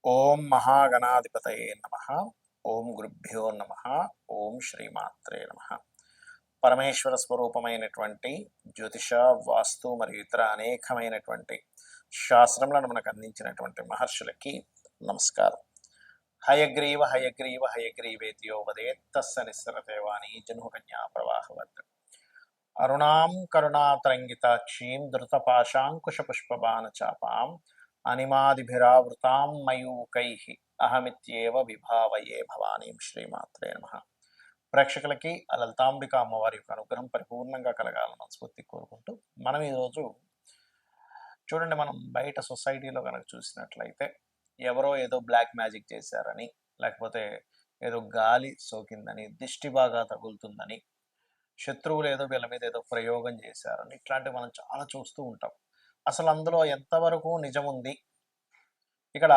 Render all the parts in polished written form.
ఓం మహాగణాధిపతయే నమః. ఓం గురుభ్యో నమః. ఓం శ్రీమాత్రే నమః. పరమేశ్వర స్వరూపమైనటువంటి జ్యోతిష, వాస్తు మరియు ఇతర అనేకమైనటువంటి శాస్త్రములను మనకు అందించినటువంటి మహర్షులకి నమస్కారం. హయగ్రీవ హయగ్రీవ హయగ్రీవేతియో వదేత్తస్స నిస్సరతేవాణి జన్మకన్యా ప్రవాహవత్. అరుణాం కరుణాతరంగితాక్షీం ధృతపాశాంకుశపుష్పబాణచాపాం అనిమాదిభిరావృతాం మయూకైః అహమిత్యేవ విభావయే భవానీం. శ్రీమాత్రే నమః. ప్రేక్షకులకి ఆ లలితాంబిక అమ్మవారి యొక్క అనుగ్రహం పరిపూర్ణంగా కలగాలని మనస్ఫూర్తి కోరుకుంటూ మనం ఈరోజు చూడండి, మనం బయట సొసైటీలో కనుక చూసినట్లయితే ఎవరో ఏదో బ్లాక్ మ్యాజిక్ చేశారని, లేకపోతే ఏదో గాలి సోకిందని, దిష్టి బాగా తగులుతుందని, శత్రువులు ఏదో వీళ్ళ మీద ఏదో ప్రయోగం చేశారని, ఇట్లాంటివి మనం చాలా చూస్తూ ఉంటాం. అసలు అందులో ఎంతవరకు నిజం ఉంది? ఇక్కడ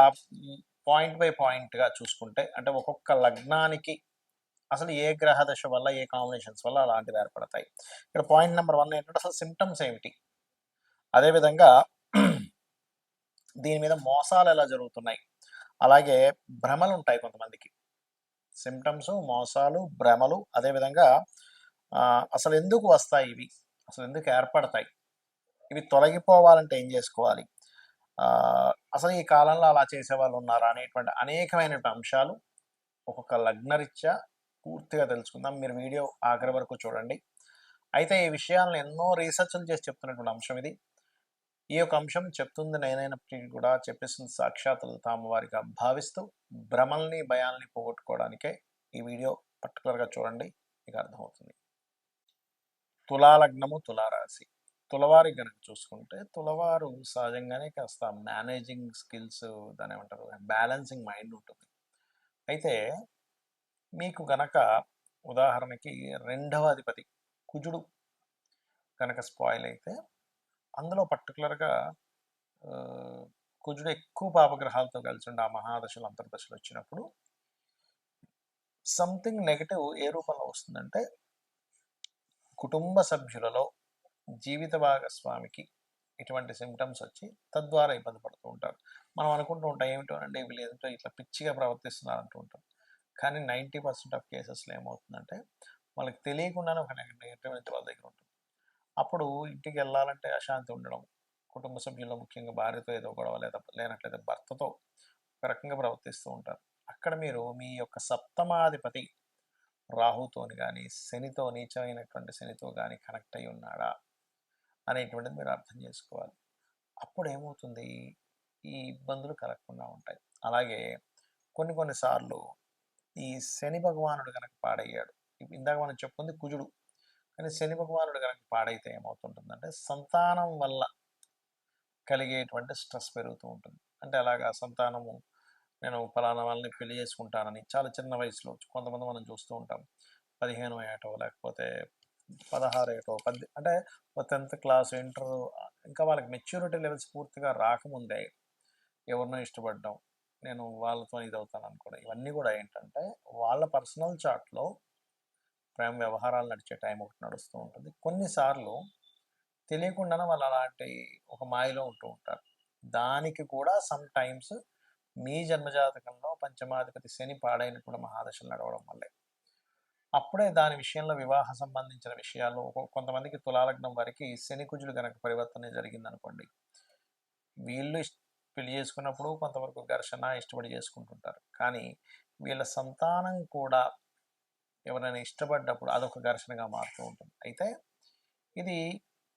పాయింట్ బై పాయింట్గా చూసుకుంటే, అంటే ఒక్కొక్క లగ్నానికి అసలు ఏ గ్రహ దశ వల్ల, ఏ కాంబినేషన్స్ వల్ల అలాంటివి ఏర్పడతాయి. ఇక్కడ పాయింట్ నెంబర్ 1 ఏంటంటే అసలు సిమ్టమ్స్ ఏమిటి, అదేవిధంగా దీని మీద మోసాలు ఎలా జరుగుతున్నాయి, అలాగే భ్రమలు ఉంటాయి కొంతమందికి. సిమ్టమ్స్, మోసాలు, భ్రమలు, అదేవిధంగా అసలు ఎందుకు వస్తాయి ఇవి, అసలు ఎందుకు ఏర్పడతాయి, ఇవి తొలగిపోవాలంటే ఏం చేసుకోవాలి, అసలు ఈ కాలంలో అలా చేసే వాళ్ళు ఉన్నారా అనేటువంటి అనేకమైనటువంటి అంశాలు ఒక్కొక్క లగ్నరీత్యా పూర్తిగా తెలుసుకుందాం. మీరు వీడియో ఆఖరి వరకు చూడండి. అయితే ఈ విషయాలను ఎన్నో రీసెర్చ్లు చేసి చెప్తున్నటువంటి అంశం ఇది. ఈ యొక్క అంశం చెప్తుంది నేనైనప్పటికీ కూడా చెప్పేసింది సాక్షాత్ అమ్మవారిగా భావిస్తూ భ్రమల్ని, భయాల్ని పోగొట్టుకోవడానికే ఈ వీడియో పర్టికులర్గా చూడండి, మీకు అర్థమవుతుంది. తులాలగ్నము, తులారాశి. తులవారి కనుక చూసుకుంటే తులవారు సహజంగానే కాస్త మేనేజింగ్ స్కిల్స్, దాని ఏమంటారు, బ్యాలెన్సింగ్ మైండ్ ఉంటుంది. అయితే మీకు గనక ఉదాహరణకి 2వ అధిపతి కుజుడు కనుక స్పాయిల్ అయితే, అందులో పర్టికులర్గా కుజుడు ఎక్కువ పాపగ్రహాలతో కలిసి ఉండి ఆ మహాదశలు, అంతర్దశలు వచ్చినప్పుడు సంథింగ్ నెగటివ్ ఏ రూపంలో వస్తుందంటే, కుటుంబ సభ్యులలో జీవిత భాగస్వామికి ఇటువంటి సిమ్టమ్స్ వచ్చి తద్వారా ఇబ్బంది పడుతూ ఉంటారు. మనం అనుకుంటూ ఉంటాం ఏమిటో అండి వీళ్ళు ఏమిటో ఇట్లా పిచ్చిగా ప్రవర్తిస్తున్నారు అంటూ ఉంటాం. కానీ 90% ఆఫ్ కేసెస్లో ఏమవుతుందంటే వాళ్ళకి తెలియకుండానే ఒక నెగటివిటీ వాళ్ళ దగ్గర ఉంటుంది. అప్పుడు ఇంటికి వెళ్ళాలంటే అశాంతి ఉండడం, కుటుంబ సభ్యుల్లో ముఖ్యంగా భార్యతో ఏదో గొడవ, లేనట్లయితే భర్తతో ఒక రకంగా ప్రవర్తిస్తూ ఉంటారు. అక్కడ మీరు మీ యొక్క సప్తమాధిపతి రాహుతోని కానీ, శనితో, నీచమైనటువంటి శనితో కానీ కనెక్ట్ అయి ఉన్నాడా అనేటువంటిది మీరు అర్థం చేసుకోవాలి. అప్పుడు ఏమవుతుంది, ఈ ఇబ్బందులు కలగకుండా ఉంటాయి. అలాగే కొన్నిసార్లు ఈ శని భగవానుడు కనుక పాడయ్యాడు, ఇందాక మనం చెప్పుకుంది కుజుడు, కానీ శని భగవానుడు కనుక పాడైతే ఏమవుతుంటుందంటే సంతానం వల్ల కలిగేటువంటి స్ట్రెస్ పెరుగుతూ ఉంటుంది. అంటే అలాగా సంతానము, నేను ఫలానా వాళ్ళని పెళ్లి చేసుకుంటానని చాలా చిన్న వయసులో, కొంతమంది మనం చూస్తూ ఉంటాం 15 ఏటో, లేకపోతే 16 ఏటో, అంటే 10th క్లాస్, ఇంటర్, ఇంకా వాళ్ళకి మెచ్యూరిటీ లెవెల్స్ పూర్తిగా రాకముందే ఎవరినో ఇష్టపడడం, నేను వాళ్ళతో ఇది అవుతాను అనుకోవడం, ఇవన్నీ కూడా ఏంటంటే వాళ్ళ పర్సనల్ చార్ట్లో ప్రేమ వ్యవహారాలు నడిచే టైం ఒకటి నడుస్తూ ఉంటుంది. కొన్నిసార్లు తెలియకుండానే వాళ్ళు అలాంటి ఒక మాయలో ఉంటూ ఉంటారు. దానికి కూడా సమ్ టైమ్స్ మీ జన్మజాతకంలో పంచమాధిపతి శని పాడైనటువంటి మహాదశలు నడవడం వల్లే. అప్పుడే దాని విషయంలో వివాహ సంబంధించిన విషయాలు కొంతమందికి తులాలగ్నం వారికి శని కుజులు కనుక పరివర్తన జరిగిందనుకోండి, వీళ్ళు పెళ్లి చేసుకున్నప్పుడు కొంతవరకు ఘర్షణ, ఇష్టపడి చేసుకుంటుంటారు. కానీ వీళ్ళ సంతానం కూడా ఎవరైనా ఇష్టపడ్డప్పుడు అదొక ఘర్షణగా మారుతూ ఉంటుంది. అయితే ఇది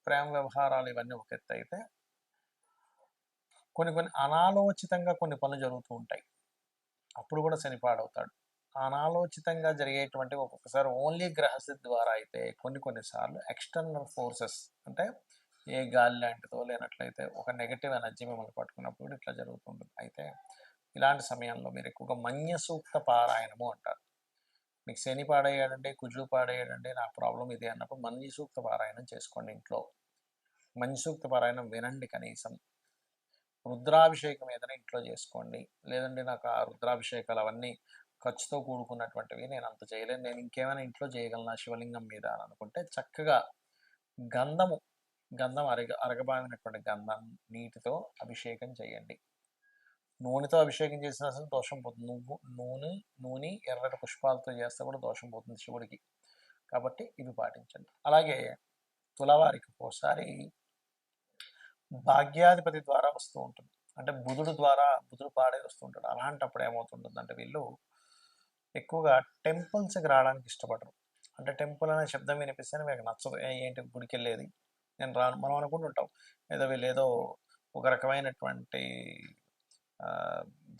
ప్రేమ వ్యవహారాలు ఇవన్నీ ఒక ఎత్తు అయితే, కొన్ని అనాలోచితంగా కొన్ని పనులు జరుగుతూ ఉంటాయి. అప్పుడు కూడా శని పాడవుతాడు. అనాలోచితంగా జరిగేటువంటి ఒక్కొక్కసారి ఓన్లీ గ్రహస్థితి ద్వారా అయితే, కొన్నిసార్లు ఎక్స్టర్నల్ ఫోర్సెస్, అంటే ఏ గాలి లాంటిదో, లేనట్లయితే ఒక నెగటివ్ ఎనర్జీ మిమ్మల్ని పట్టుకున్నప్పుడు ఇట్లా జరుగుతుంటుంది. అయితే ఇలాంటి సమయంలో మీరు ఎక్కువగా మన్య సూక్త పారాయణము అంటారు. మీకు శని పాడయ్యాడంటే, కుజుడు పాడయ్యాడంటే, నా ప్రాబ్లం ఇది అన్నప్పుడు మన్య సూక్త పారాయణం చేసుకోండి ఇంట్లో. మన్య సూక్త పారాయణం వినండి. కనీసం రుద్రాభిషేకం ఏదైనా ఇంట్లో చేసుకోండి. లేదంటే నాకు ఆ రుద్రాభిషేకాలు అవన్నీ ఖర్చుతో కూడుకున్నటువంటివి, నేను అంత చేయలేను, నేను ఇంకేమైనా ఇంట్లో చేయగలను శివలింగం మీద అని అనుకుంటే, చక్కగా గంధం అరగబాగినటువంటి గంధం నీటితో అభిషేకం చేయండి. నూనెతో అభిషేకం చేసినా సరే దోషం పోతుంది. నూనె ఎర్రటి పుష్పాలతో చేస్తే కూడా దోషం పోతుంది శివుడికి. కాబట్టి ఇవి పాటించండి. అలాగే తులవారికి ఒకసారి భాగ్యాధిపతి ద్వారా వస్తూ ఉంటుంది. అంటే బుధుడు పాడే వస్తూ ఉంటాడు. అలాంటప్పుడు ఏమవుతుంటుందంటే వీళ్ళు ఎక్కువగా టెంపుల్స్కి రావడానికి ఇష్టపడరు. అంటే టెంపుల్ అనే శబ్దం వినిపిస్తేనే మీకు నచ్చదు. ఏంటి గుడికి వెళ్ళేది, నేను రాను మనం అనుకుంటుంటాం. వీళ్ళు ఏదో ఒక రకమైనటువంటి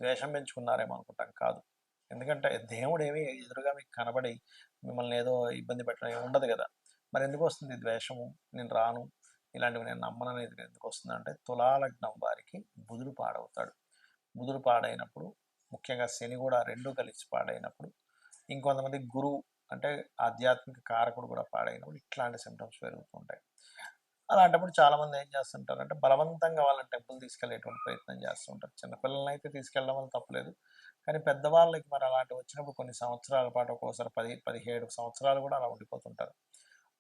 ద్వేషం పెంచుకున్నారేమో అనుకుంటాం. కాదు. ఎందుకంటే దేవుడు ఏమి ఎదురుగా మీకు కనబడి మిమ్మల్ని ఏదో ఇబ్బంది పెట్టడం ఉండదు కదా. మరి ఎందుకు వస్తుంది ద్వేషము, నేను రాను, ఇలాంటివి నేను నమ్మను అనేది ఎందుకు వస్తుంది అంటే తులాలగ్నం వారికి బుధుడు పాడవుతాడు. బుధుడు పాడైనప్పుడు, ముఖ్యంగా శని కూడా రెండు కలిసి పాడైనప్పుడు, ఇంకొంతమంది గురువు అంటే ఆధ్యాత్మిక కారకుడు కూడా పాడైనప్పుడు ఇట్లాంటి సిమ్టమ్స్ పెరుగుతుంటాయి. అలాంటప్పుడు చాలామంది ఏం చేస్తుంటారంటే బలవంతంగా వాళ్ళని టెంపుల్ తీసుకెళ్ళేటువంటి ప్రయత్నం చేస్తుంటారు. చిన్నపిల్లలని అయితే తీసుకెళ్ళడం వల్ల తప్పలేదు, కానీ పెద్దవాళ్ళకి మరి అలాంటివి వచ్చినప్పుడు కొన్ని సంవత్సరాల పాటు, ఒక్కోసారి 10-17 సంవత్సరాలు కూడా అలా ఉండిపోతుంటారు.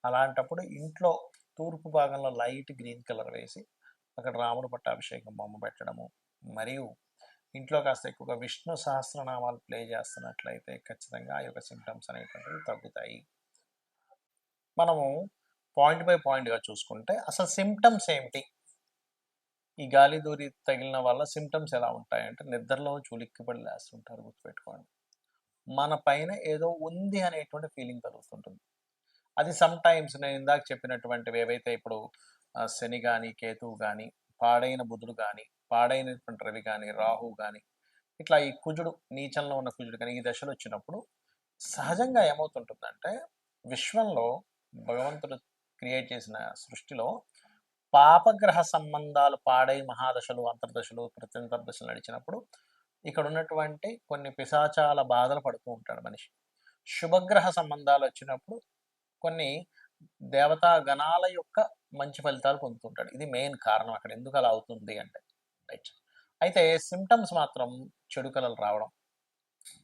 అలాంటప్పుడు ఇంట్లో తూర్పు భాగంలో లైట్ గ్రీన్ కలర్ వేసి అక్కడ రాముడు పట్టాభిషేకం బొమ్మ పెట్టడము, మరియు ఇంట్లో కాస్త ఎక్కువగా విష్ణు సహస్రనామాలు ప్లే చేస్తున్నట్లయితే ఖచ్చితంగా ఆ యొక్క సిమ్టమ్స్ అనేటువంటివి తగ్గుతాయి. మనము పాయింట్ బై పాయింట్గా చూసుకుంటే అసలు సిమ్టమ్స్ ఏమిటి, ఈ గాలి దూరి తగిలిన వల్ల సిమ్టమ్స్ ఎలా ఉంటాయంటే నిద్రలో చులిక్కిపడి లేస్తుంటారు. గుర్తుపెట్టుకోండి, మన పైన ఏదో ఉంది అనేటువంటి ఫీలింగ్ కలుగుతుంటుంది. అది సమ్ టైమ్స్ నేను ఇందాక చెప్పినటువంటివి ఏవైతే ఇప్పుడు శని కానీ, కేతువు కానీ, పాడైన బుధుడు కానీ, పాడైనటువంటి రవి కానీ, రాహు కానీ, ఇట్లా ఈ కుజుడు నీచంలో ఉన్న కుజుడు కానీ ఈ దశలు వచ్చినప్పుడు సహజంగా ఏమవుతుంటుందంటే విశ్వంలో భగవంతుడు క్రియేట్ చేసిన సృష్టిలో పాపగ్రహ సంబంధాలు పాడై మహాదశలు, అంతర్దశలు, ప్రత్యంతర్దశలు నడిచినప్పుడు ఇక్కడ ఉన్నటువంటి కొన్ని పిశాచాల బాధలు పడుతూ ఉంటాడు మనిషి. శుభగ్రహ సంబంధాలు వచ్చినప్పుడు కొన్ని దేవతా గణాల యొక్క మంచి ఫలితాలు పొందుతుంటాడు. ఇది మెయిన్ కారణం అక్కడ ఎందుకు అలా అవుతుంది అంటే. రైట్. అయితే సిమ్టమ్స్ మాత్రం చెడు కళలు రావడం.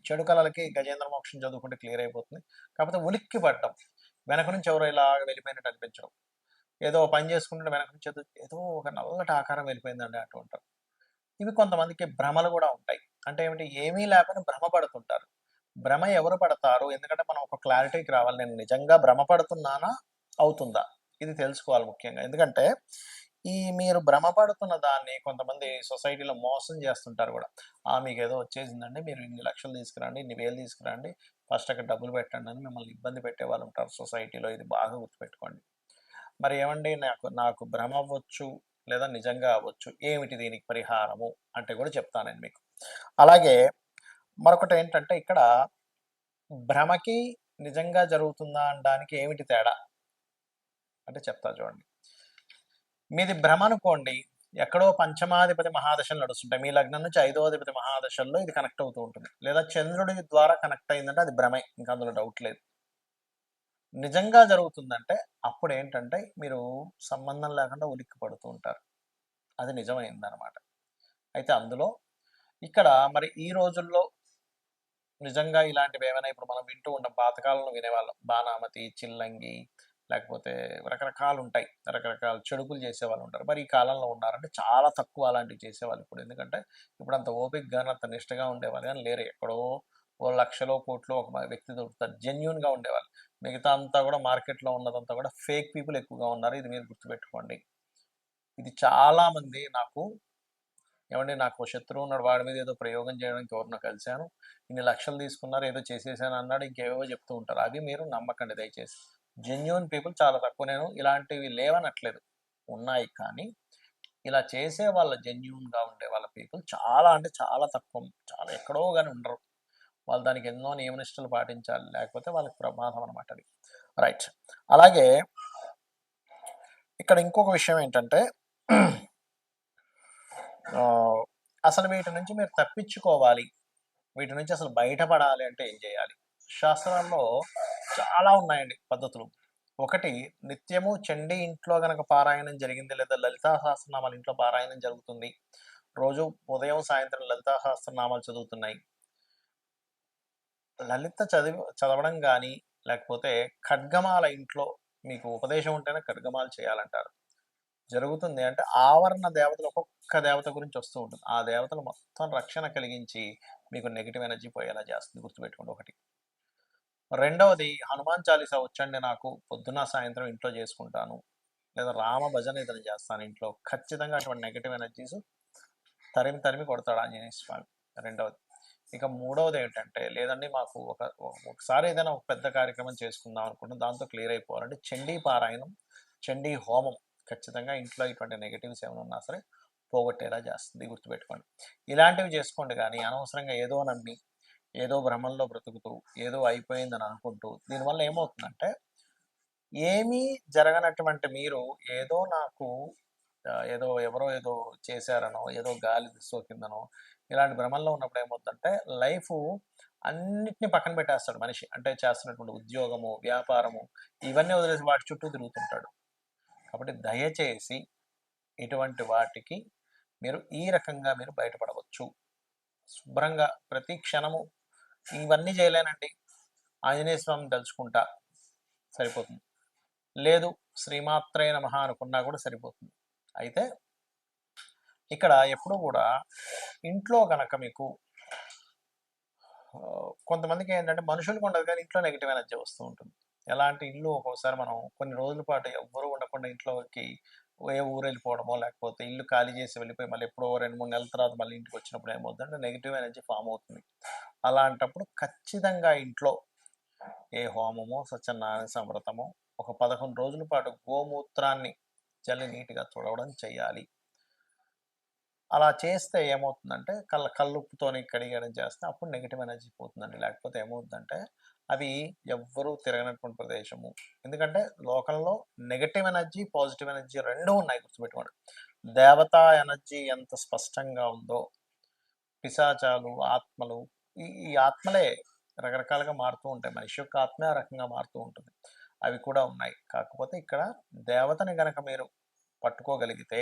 చెడు కళలకి గజేంద్ర మోక్షం చదువుకుంటే క్లియర్ అయిపోతుంది. కాకపోతే ఉలిక్కి పడడం, వెనక నుంచి ఎవరో ఇలా వెళ్ళిపోయినట్టు అనిపించడం, ఏదో పని చేసుకుంటే వెనక నుంచి ఏదో ఒక నల్లటి ఆకారం వెళ్ళిపోయిందండి అంటూ ఉంటారు. ఇవి కొంతమందికి భ్రమలు కూడా ఉంటాయి. అంటే ఏమిటి, ఏమీ లేకపోయినా భ్రమ పడుతుంటారు. భ్రమ ఎవరు పడతారు, ఎందుకంటే మనం ఒక క్లారిటీకి రావాలి. నేను నిజంగా భ్రమ పడుతున్నానా, అవుతుందా, ఇది తెలుసుకోవాలి ముఖ్యంగా. ఎందుకంటే ఈ మీరు భ్రమపడుతున్న దాన్ని కొంతమంది సొసైటీలో మోసం చేస్తుంటారు కూడా. మీకు ఏదో వచ్చేసిందండి, మీరు ఇన్ని లక్షలు తీసుకురండి, ఇన్ని వేలు తీసుకురండి, ఫస్ట్ అక్కడ డబ్బులు పెట్టండి అని మిమ్మల్ని ఇబ్బంది పెట్టే వాళ్ళు ఉంటారు సొసైటీలో. ఇది బాగా గుర్తుపెట్టుకోండి. మరి ఏమండి, నాకు భ్రమ అవ్వచ్చు లేదా నిజంగా అవ్వచ్చు, ఏమిటి దీనికి పరిహారము అంటే కూడా చెప్తాను మీకు. అలాగే మరొకటి ఏంటంటే ఇక్కడ భ్రమకి నిజంగా జరుగుతుందా అనడానికి ఏమిటి తేడా అంటే చెప్తా చూడండి. మీది భ్రమ అనుకోండి, ఎక్కడో పంచమాధిపతి మహాదశలు నడుస్తుంటాయి. మీ లగ్నం నుంచి 5వ అధిపతి మహాదశల్లో ఇది కనెక్ట్ అవుతూ ఉంటుంది. లేదా చంద్రుడి ద్వారా కనెక్ట్ అయిందంటే అది భ్రమే, ఇంకా అందులో డౌట్ లేదు. నిజంగా జరుగుతుందంటే అప్పుడు ఏంటంటే మీరు సంబంధం లేకుండా ఉలిక్కి పడుతూ ఉంటారు. అది నిజమైందనమాట. అయితే అందులో ఇక్కడ మరి ఈ రోజుల్లో నిజంగా ఇలాంటివి ఏమైనా ఇప్పుడు మనం వింటూ ఉంటాం. పాతకాలంలో వినేవాళ్ళం, బాణామతి, చిల్లంగి, లేకపోతే రకరకాలు ఉంటాయి, రకరకాల చెడుకులు చేసేవాళ్ళు ఉంటారు. మరి ఈ కాలంలో ఉన్నారంటే చాలా తక్కువ అలాంటివి చేసేవాళ్ళు ఇప్పుడు. ఎందుకంటే ఇప్పుడు అంత ఓపిక కానీ అంత నిష్టగా ఉండేవాళ్ళు కానీ లేరు. ఎక్కడో ఓ లక్షలో కోట్లో ఒక వ్యక్తి దొరుకుతారు జెన్యున్గా ఉండేవాళ్ళు. మిగతా అంతా కూడా మార్కెట్లో ఉన్నదంతా కూడా ఫేక్ పీపుల్ ఎక్కువగా ఉన్నారు. ఇది మీరు గుర్తుపెట్టుకోండి. ఇది చాలామంది నాకు శత్రువు ఉన్నాడు, వాడి మీద ఏదో ప్రయోగం చేయడానికి ఎవరినో కలిశాను, ఇన్ని లక్షలు తీసుకున్నారు, ఏదో చేసేసాను అన్నాడు, ఇంకేవో చెప్తూ ఉంటారు. అవి మీరు నమ్మకండి దయచేసి. జెన్యున్ పీపుల్ చాలా తక్కువ. నేను ఇలాంటివి లేవనట్లేదు, ఉన్నాయి, కానీ ఇలా చేసే వాళ్ళ జెన్యున్గా ఉండే వాళ్ళ పీపుల్ చాలా అంటే చాలా తక్కువ, చాలా ఎక్కడో కానీ ఉండరు. వాళ్ళు దానికి ఎన్నో నియమనిష్టలు పాటించాలి, లేకపోతే వాళ్ళకి ప్రమాదం అనమాట అది. రైట్. అలాగే ఇక్కడ ఇంకొక విషయం ఏంటంటే అసలు వీటి నుంచి మీరు తప్పించుకోవాలి, వీటి నుంచి అసలు బయటపడాలి అంటే ఏం చేయాలి? శాస్త్రాల్లో చాలా ఉన్నాయండి పద్ధతులు. ఒకటి, నిత్యము చండీ ఇంట్లో గనక పారాయణం జరిగింది, లేదా లలితా సహస్రనామాలు ఇంట్లో పారాయణం జరుగుతుంది, రోజు ఉదయం సాయంత్రం లలితా సహస్రనామాలు చదువుతున్నాయి, లలిత చదవడం కానీ, లేకపోతే ఖడ్గమాల ఇంట్లో మీకు ఉపదేశం ఉంటేనే ఖడ్గమాలు చేయాలంటారు. జరుగుతుంది అంటే ఆవరణ దేవతలు ఒక్కొక్క దేవత గురించి వస్తూ ఉంటుంది. ఆ దేవతలు మొత్తం రక్షణ కలిగించి మీకు నెగెటివ్ ఎనర్జీ పోయేలా చేస్తుంది. గుర్తుపెట్టుకోండి ఒకటి. రెండవది హనుమాన్ చాలీసా వచ్చండి నాకు పొద్దున సాయంత్రం ఇంట్లో చేసుకుంటాను, లేదా రామ భజన ఏదైనా చేస్తాను ఇంట్లో, ఖచ్చితంగా అటువంటి నెగటివ్ ఎనర్జీస్ తరిమి తరిమి కొడతాడు ఆంజనేయ స్వామి. రెండవది. ఇక మూడవది ఏంటంటే, లేదండి మాకు ఒకసారి ఏదైనా ఒక పెద్ద కార్యక్రమం చేసుకుందాం అనుకుంటే దాంతో క్లియర్ అయిపోవాలంటే చండీ పారాయణం, చండీ హోమం ఖచ్చితంగా ఇంట్లో ఇటువంటి నెగటివ్స్ ఏమైనా ఉన్నా సరే పోగొట్టేలా చేస్తుంది. గుర్తుపెట్టుకోండి. ఇలాంటివి చేసుకోండి, కానీ అనవసరంగా ఏదో నమ్మి ఏదో భ్రమంలో బ్రతుకుతూ ఏదో అయిపోయిందని అనుకుంటూ దీనివల్ల ఏమవుతుందంటే, ఏమీ జరగనటువంటి మీరు ఏదో నాకు ఏదో ఎవరో ఏదో చేశారనో, ఏదో గాలి సోకిందనో, ఇలాంటి భ్రమంలో ఉన్నప్పుడు ఏమవుతుందంటే లైఫ్ అన్నిటిని పక్కన పెట్టేస్తాడు మనిషి. అంటే చేస్తున్నటువంటి ఉద్యోగము, వ్యాపారము ఇవన్నీ వదిలేసి వాటి చుట్టూ తిరుగుతుంటాడు. కాబట్టి దయచేసి ఇటువంటి వాటికి మీరు ఈ రకంగా మీరు బయటపడవచ్చు. శుభ్రంగా ప్రతి క్షణము ఇవన్నీ చేయలేనండి, ఆంజనేయ స్వామిని తలుచుకుంటా సరిపోతుంది. లేదు శ్రీమాత్రే నమః అనుకున్నా కూడా సరిపోతుంది. అయితే ఇక్కడ ఎప్పుడు కూడా ఇంట్లో కనుక మీకు కొంతమందికి ఏంటంటే మనుషులకు ఉండదు కానీ ఇంట్లో నెగిటివ్ ఎనర్జీ వస్తూ ఉంటుంది. ఎలాంటి ఇల్లు ఒక్కోసారి మనం కొన్ని రోజుల పాటు ఎవ్వరూ ఉండకుండా ఇంట్లోకి ఏ ఊరు వెళ్ళిపోవడమో, లేకపోతే ఇల్లు ఖాళీ చేసి వెళ్ళిపోయి మళ్ళీ ఎప్పుడో 2-3 నెలల తర్వాత మళ్ళీ ఇంటికి వచ్చినప్పుడు ఏమవుతుందంటే నెగిటివ్ ఎనర్జీ ఫామ్ అవుతుంది. అలాంటప్పుడు ఖచ్చితంగా ఇంట్లో ఏ హోమమో, సత్యనారాయణ సంవ్రతమో ఒక 11 రోజుల పాటు గోమూత్రాన్ని చల్లి నీట్గా తుడవడం చేయాలి. అలా చేస్తే ఏమవుతుందంటే కల్లుప్పుతోని కడిగడం చేస్తే అప్పుడు నెగిటివ్ ఎనర్జీ పోతుందండి. లేకపోతే ఏమవుతుందంటే అవి ఎవ్వరూ తిరగనటువంటి ప్రదేశము. ఎందుకంటే లోకంలో నెగటివ్ ఎనర్జీ, పాజిటివ్ ఎనర్జీ 2 ఉన్నాయి, గుర్తుపెట్టుకోండి. దేవతా ఎనర్జీ ఎంత స్పష్టంగా ఉందో, పిశాచాలు, ఆత్మలు ఈ ఆత్మలే రకరకాలుగా మారుతూ ఉంటాయి. మనిషి యొక్క ఆత్మే ఆ రకంగా మారుతూ ఉంటుంది. అవి కూడా ఉన్నాయి. కాకపోతే ఇక్కడ దేవతని గనక మీరు పట్టుకోగలిగితే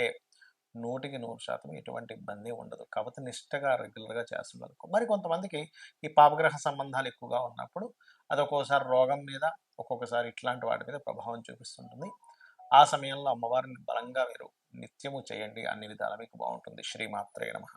100% ఎటువంటి ఇబ్బంది ఉండదు. కాకపోతే నిష్టగా రెగ్యులర్‌గా చేస్తున్నారు. మరి కొంతమందికి ఈ పాపగ్రహ సంబంధాలు ఎక్కువగా ఉన్నప్పుడు అది ఒక్కోసారి రోగం మీద, ఒక్కొక్కసారి ఇట్లాంటి వాటి మీద ప్రభావం చూపిస్తుంటుంది. ఆ సమయంలో అమ్మవారిని బలంగా మీరు నిత్యము చేయండి. అన్ని విధాలా మీకు బాగుంటుంది. శ్రీమాత్రే నమః.